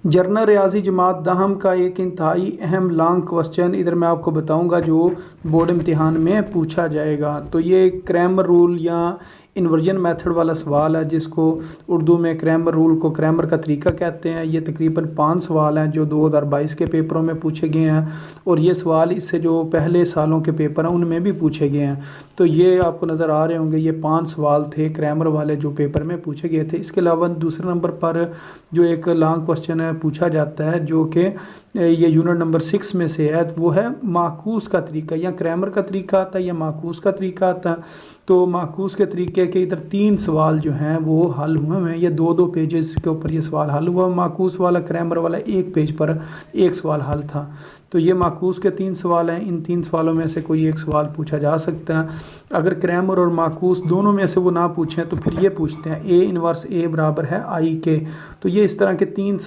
Journal रियाजी जमात दहम का एक इंतहाई अहम लॉन्ग क्वेश्चन इधर मैं आपको बताऊंगा जो बोर्ड इम्तिहान में पूछा जाएगा। तो ये क्रैमर रूल या इन्वर्जन मेथड वाला सवाल है, जिसको उर्दू में क्रैमर रूल को क्रैमर का तरीका कहते हैं। ये तकरीबन 5 सवाल हैं जो 2022 के पेपरों में पूछे गए हैं, और ये सवाल इससे जो पहले सालों के पेपर हैं उनमें भी पूछे गए हैं। तो ये आपको नज़र आ रहे होंगे, ये 5 सवाल थे क्रैमर वाले जो पेपर में पूछे गए थे। इसके अलावा दूसरे नंबर पर जो एक लॉन्ग क्वेश्चन है पूछा जाता है, जो कि ये यूनिट नंबर 6 में से है, वो है माकूस का तरीका। या क्रैमर का तरीका आता है या माकूस का तरीका आता है। तो माकूस के तरीके के इधर 3 सवाल जो हैं वो हल हुए हैं। ये 2-2 पेजेस के ऊपर ये सवाल हल हुआ। माकूस वाला क्रैमर वाला 1 पेज पर 1 सवाल हल था। तो ये माकूस के 3 सवाल हैं। इन 3 सवालों में से कोई एक सवाल पूछा जा सकता है। अगर क्रैमर और माकूस दोनों में से वो ना पूछें तो फिर ये पूछते हैं A इनवर्स A बराबर है I के। तो ये इस तरह के 3